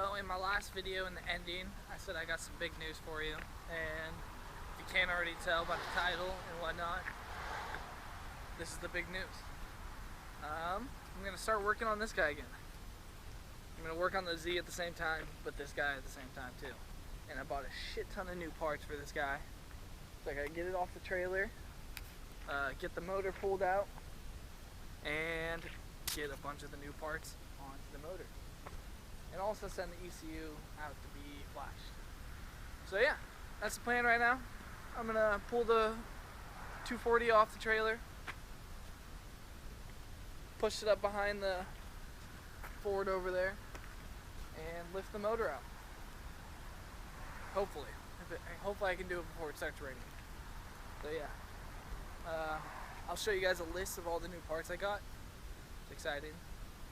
So in my last video in the ending, I said I got some big news for you, and if you can't already tell by the title and whatnot, this is the big news. I'm going to start working on this guy again. I'm going to work on the Z at the same time, but this guy at the same time too. And I bought a shit ton of new parts for this guy. So I got to get it off the trailer, get the motor pulled out, and get a bunch of the new parts onto the motor. And also send the ECU out to be flashed. So yeah, that's the plan right now. I'm gonna pull the 240 off the trailer, push it up behind the Ford over there, and lift the motor out. Hopefully. Hopefully I can do it before it starts raining. So yeah, I'll show you guys a list of all the new parts I got. It's exciting.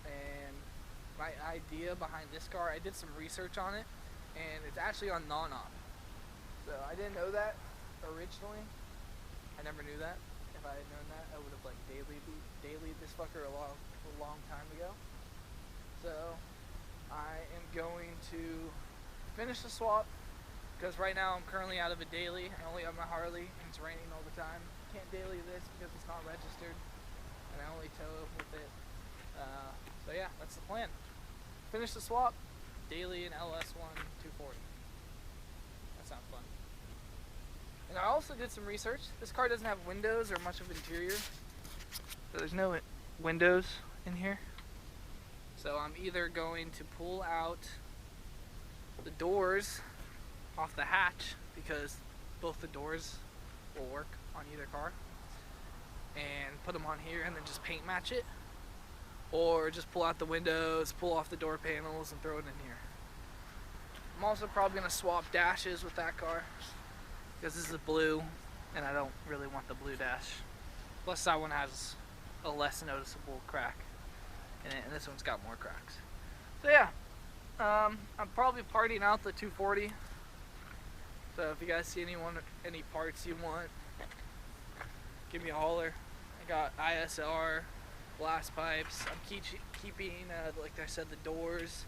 And my idea behind this car, I did some research on it, and it's actually on non-op. So I didn't know that originally. I never knew that. If I had known that, I would have like dailied this fucker a long time ago. So I am going to finish the swap, because right now I'm currently out of a daily. I only have my Harley, and it's raining all the time. Can't daily this because it's not registered, and I only tow with it. So yeah, that's the plan. Finish the swap, daily in LS1 240. That sounds fun. And I also did some research. This car doesn't have windows or much of interior. So there's no windows in here. So I'm either going to pull out the doors off the hatch, because both the doors will work on either car, and put them on here and then just paint match it. Or just pull out the windows, pull off the door panels, and throw it in here. I'm also probably going to swap dashes with that car, because this is blue, and I don't really want the blue dash. Plus that one has a less noticeable crack in it, and this one's got more cracks. So yeah, I'm probably parting out the 240. So if you guys see any parts you want, give me a holler. I got ISR, blast pipes. I'm keeping, like I said, the doors,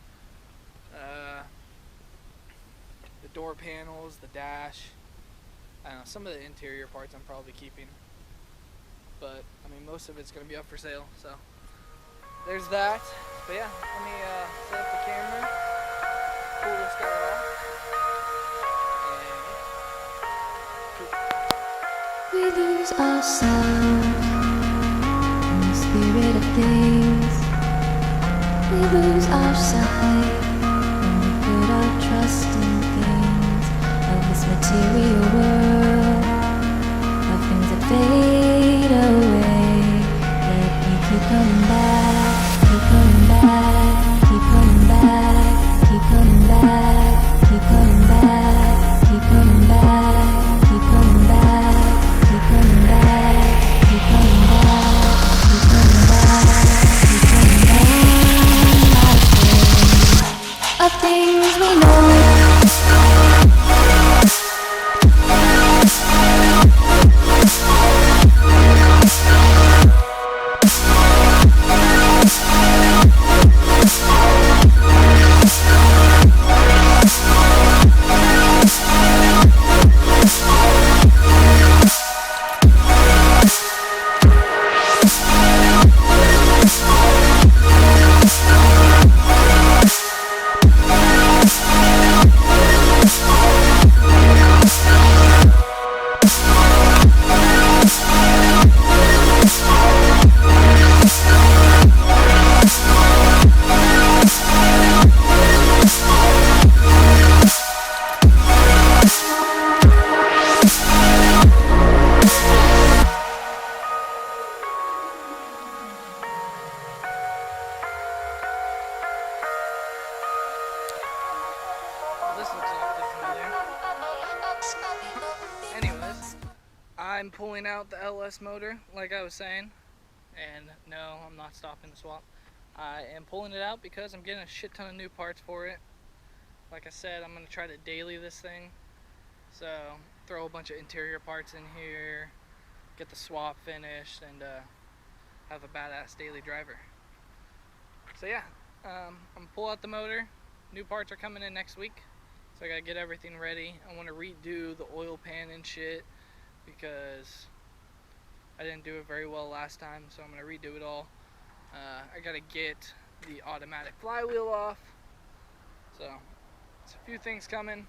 the door panels, the dash. I don't know, some of the interior parts I'm probably keeping. But, I mean, most of it's going to be up for sale, so there's that. But yeah, let me set up the camera, pull this guy off, and we lose ourselves in the spirit of things. We lose our sight when we put our trust in things of this material world, of things that fade away. Yet we keep coming back, keep coming back, keep coming back, keep coming back, keep coming back, keep coming back, keep coming back, keep coming back, keep coming back, keep coming back, keep coming back. Of things we know. this looks awfully familiar. Anyways, I'm pulling out the LS motor, like I was saying, and no, I'm not stopping the swap. I am pulling it out because I'm getting a shit ton of new parts for it. Like I said, I'm going to try to daily this thing, so throw a bunch of interior parts in here, get the swap finished, and have a badass daily driver. So yeah, I'm gonna pull out the motor, new parts are coming in next week, so I gotta get everything ready. I want to redo the oil pan and shit because I didn't do it very well last time, so I'm gonna redo it all. I gotta get the automatic flywheel off, so it's a few things coming.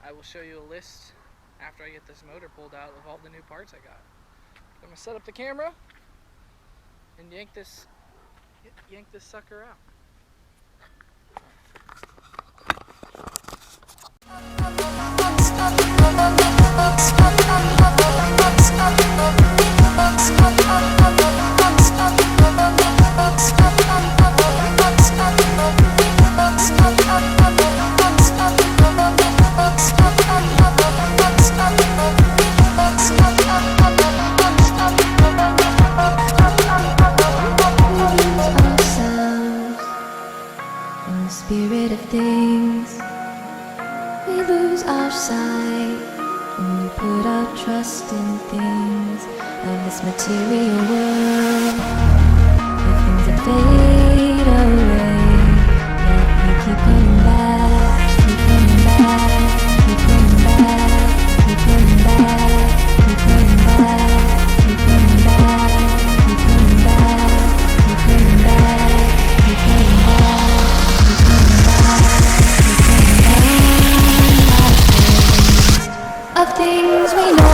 I will show you a list after I get this motor pulled out of all the new parts I got. I'm gonna set up the camera and yank this sucker out. Spirit of things, we lose our sight when we put our trust in things of this material world. The things that fade away, yet we keep coming back, keep coming back, keep coming back, keep coming back, keep coming back, keep coming back, keep coming back, keep coming back, keep coming back. Of things we know.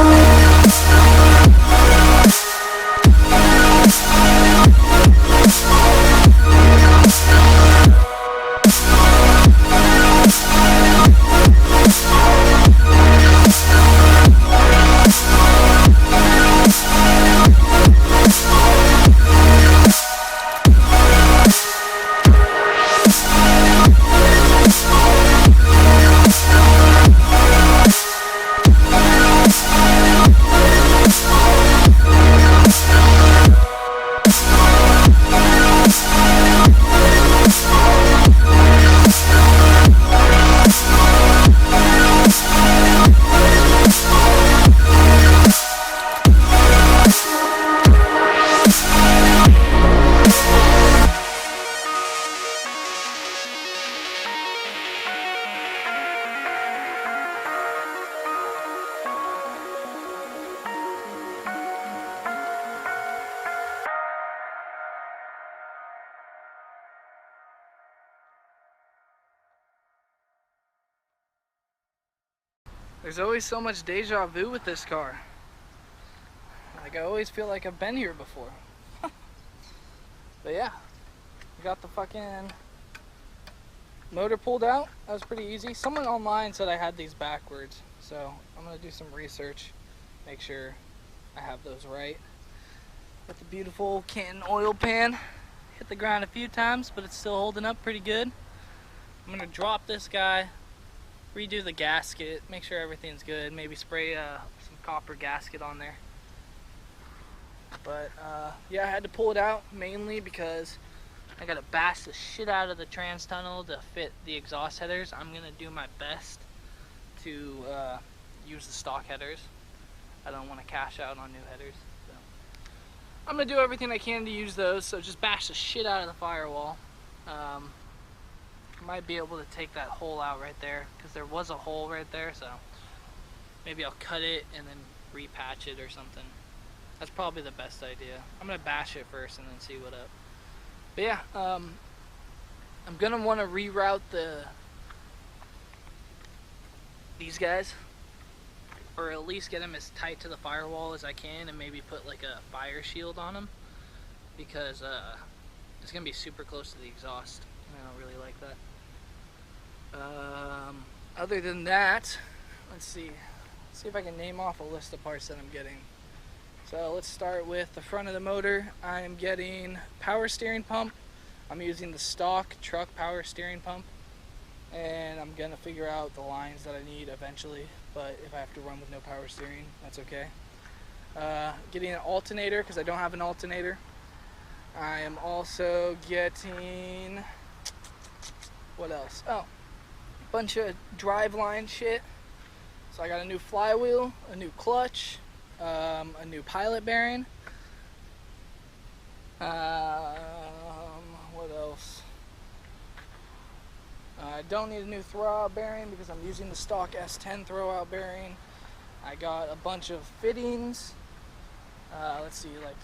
There's always so much deja vu with this car. Like, I always feel like I've been here before. But yeah, we got the fucking motor pulled out. That was pretty easy. Someone online said I had these backwards, so I'm gonna do some research, make sure I have those right. Got the beautiful Canton oil pan. Hit the ground a few times, but it's still holding up pretty good. I'm gonna drop this guy, redo the gasket, make sure everything's good, maybe spray some copper gasket on there. But yeah, I had to pull it out mainly because I gotta bash the shit out of the trans tunnel to fit the exhaust headers. I'm gonna do my best to use the stock headers. I don't want to cash out on new headers, so I'm gonna do everything I can to use those. So just bash the shit out of the firewall. Might be able to take that hole out right there because there was a hole right there, so maybe I'll cut it and then repatch it or something. That's probably the best idea. I'm gonna bash it first and then see what up. But yeah, I'm gonna want to reroute these guys, or at least get them as tight to the firewall as I can, and maybe put like a fire shield on them because it's gonna be super close to the exhaust. I don't really like that. Other than that, let's see if I can name off a list of parts that I'm getting. So let's start with the front of the motor. I am getting power steering pump. I'm using the stock truck power steering pump, and I'm gonna figure out the lines that I need eventually, but if I have to run with no power steering, that's okay. Getting an alternator because I don't have an alternator. I am also getting, what else? Oh, a bunch of driveline shit. So I got a new flywheel, a new clutch, a new pilot bearing. What else? I don't need a new throwout bearing because I'm using the stock S10 throwout bearing. I got a bunch of fittings. Let's see, like,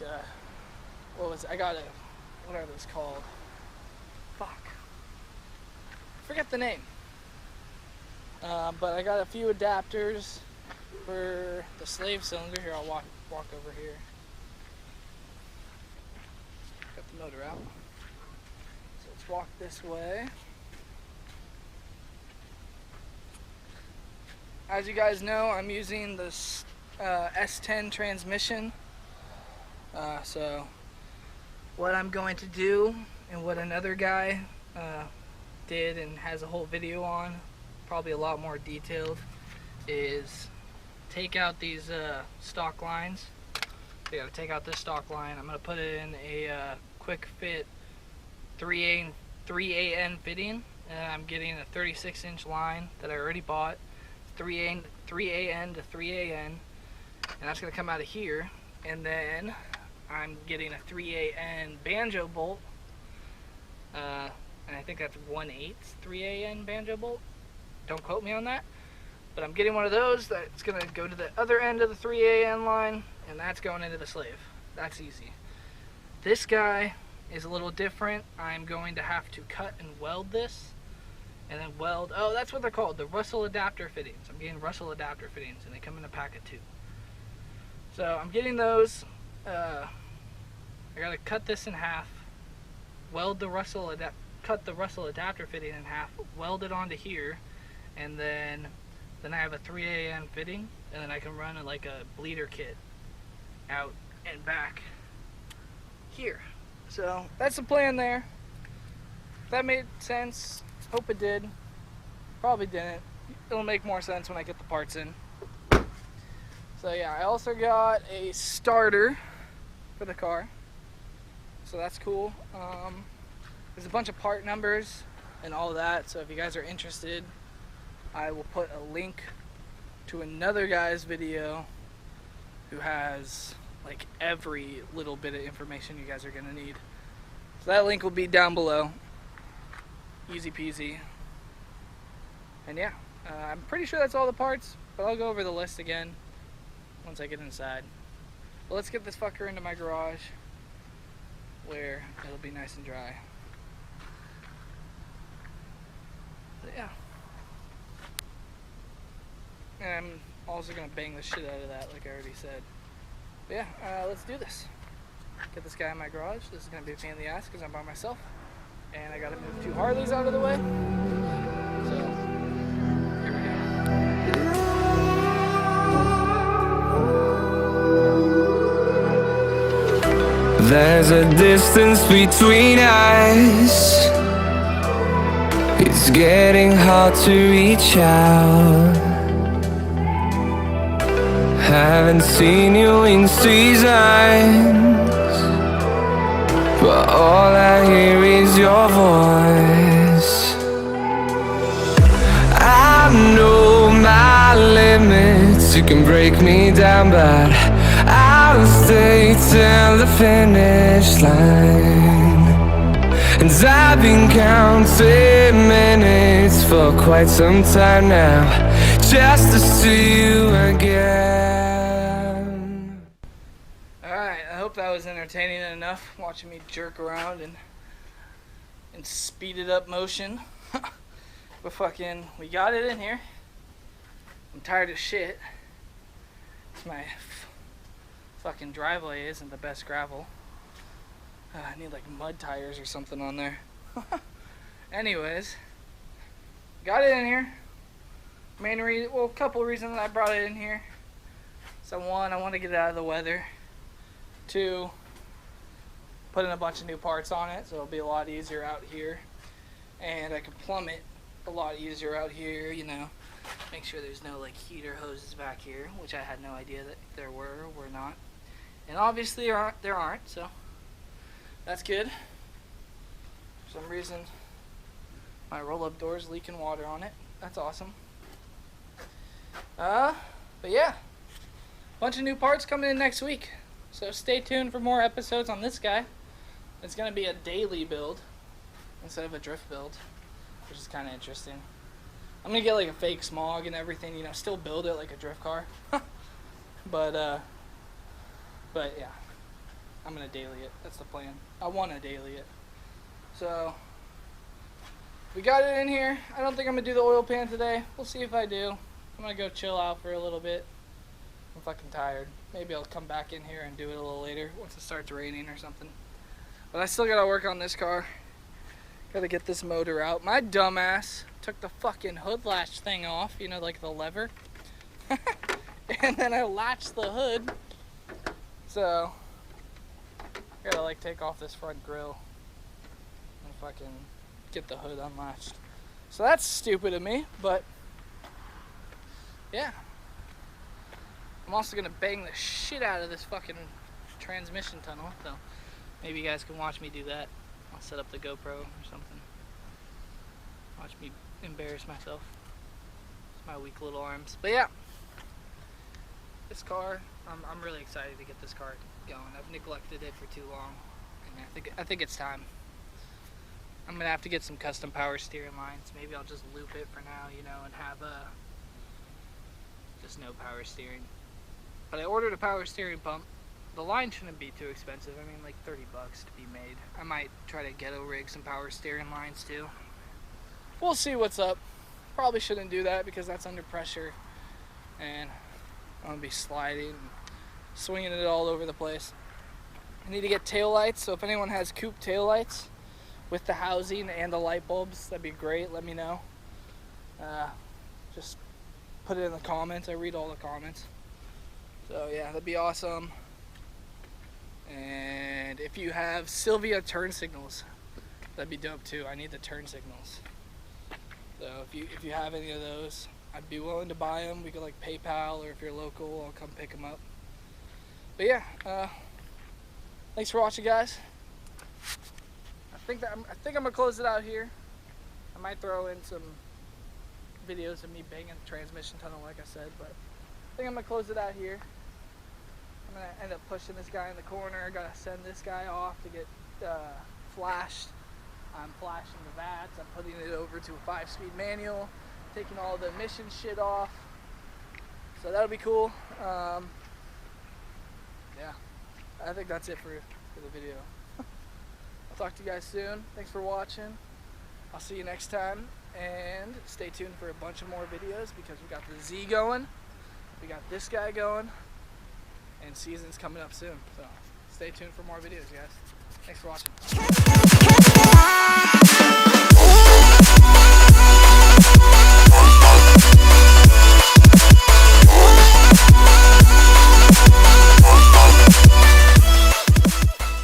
what are those called? Fuck. Forget the name. But I got a few adapters for the slave cylinder. Here, I'll walk over here. Got the motor out. So let's walk this way. As you guys know, I'm using this S10 transmission. So what I'm going to do, and what another guy did and has a whole video on, probably a lot more detailed, is take out these stock lines. So you gotta take out this stock line. I'm gonna put it in a quick fit 3AN fitting, and I'm getting a 36-inch line that I already bought. 3AN to 3AN, and that's gonna come out of here. And then I'm getting a 3AN banjo bolt, and I think that's 1/8 3AN banjo bolt. Don't quote me on that, but I'm getting one of those that's gonna go to the other end of the 3AN line, and that's going into the slave. That's easy. This guy is a little different. I'm going to have to cut and weld this, and then weld, oh, that's what they're called, the Russell adapter fittings. I'm getting Russell adapter fittings, and they come in a pack of 2. So I'm getting those. I gotta cut this in half, weld the cut the Russell adapter fitting in half, weld it onto here, and then I have a 3AN fitting, and then I can run like a bleeder kit out and back here. So that's the plan there. If that made sense, hope it did. Probably didn't. It'll make more sense when I get the parts in. So yeah, I also got a starter for the car, so that's cool. There's a bunch of part numbers and all that, so if you guys are interested, I will put a link to another guy's video who has like every little bit of information you guys are gonna need. So that link will be down below. Easy peasy. And yeah, I'm pretty sure that's all the parts, but I'll go over the list again once I get inside. Well, let's get this fucker into my garage where it'll be nice and dry. So yeah. And I'm also gonna bang the shit out of that, like I already said. But yeah, let's do this. Get this guy in my garage. This is gonna be a pain in the ass because I'm by myself, and I gotta move 2 Harleys out of the way. So here we go. There's a distance between us. It's getting hard to reach out. Haven't seen you in seasons, but all I hear is your voice. I know my limits, you can break me down, but I'll stay till the finish line. And I've been counting minutes for quite some time now, just to see you again. Alright, I hope that was entertaining enough, watching me jerk around in speeded up motion. But fucking, we got it in here. I'm tired of shit. My fucking driveway isn't the best gravel. I need like mud tires or something on there. Anyways, got it in here. Main reason, well, a couple reasons I brought it in here. So 1, I want to get it out of the weather. 2, put in a bunch of new parts on it, so it'll be a lot easier out here. And I can plumb it a lot easier out here, you know. Make sure there's no like heater hoses back here, which I had no idea that there were not. And obviously there aren't, so that's good. For some reason, my roll-up door's leaking water on it. That's awesome. But yeah, bunch of new parts coming in next week. So stay tuned for more episodes on this guy. It's gonna be a daily build instead of a drift build. which is kind of interesting. I'm gonna get like a fake smog and everything, you know, still build it like a drift car. But yeah, I'm gonna daily it. That's the plan. I want to daily it. So we got it in here. I don't think I'm gonna do the oil pan today. We'll see if I do. I'm gonna go chill out for a little bit. I'm fucking tired. Maybe I'll come back in here and do it a little later once it starts raining or something. But I still gotta work on this car. Gotta get this motor out. My dumbass took the fucking hood latch thing off, you know, like the lever. And then I latched the hood. So, gotta like take off this front grill and fucking get the hood unlatched. So that's stupid of me, but yeah. I'm also gonna bang the shit out of this fucking transmission tunnel, so maybe you guys can watch me do that. I'll set up the GoPro or something. Watch me embarrass myself. It's my weak little arms. But yeah, this car, I'm really excited to get this car going. I've neglected it for too long, and I think it's time. I'm gonna have to get some custom power steering lines. Maybe I'll just loop it for now, you know, and have just no power steering. But I ordered a power steering pump. The line shouldn't be too expensive. I mean, like 30 bucks to be made. I might try to ghetto rig some power steering lines too. We'll see what's up. Probably shouldn't do that because that's under pressure, and I'm gonna be sliding and swinging it all over the place. I need to get tail lights, so if anyone has coupe tail lights with the housing and the light bulbs, that'd be great. Let me know. Just put it in the comments. I read all the comments. So yeah, that'd be awesome. And if you have Sylvia turn signals, that'd be dope too. I need the turn signals. So if you have any of those, I'd be willing to buy them. We could like PayPal, or if you're local, I'll come pick them up. But yeah, thanks for watching, guys. I think I'm gonna close it out here. I might throw in some videos of me banging the transmission tunnel, like I said, but I think I'm gonna close it out here. I'm gonna end up pushing this guy in the corner. I gotta send this guy off to get flashed. I'm flashing the vats. I'm putting it over to a 5-speed manual, taking all the emission shit off. So that'll be cool. Yeah, I think that's it for the video. I'll talk to you guys soon. Thanks for watching. I'll see you next time, and stay tuned for a bunch of more videos because we got the Z going, we got this guy going, and season's coming up soon. So stay tuned for more videos, guys. Thanks for watching.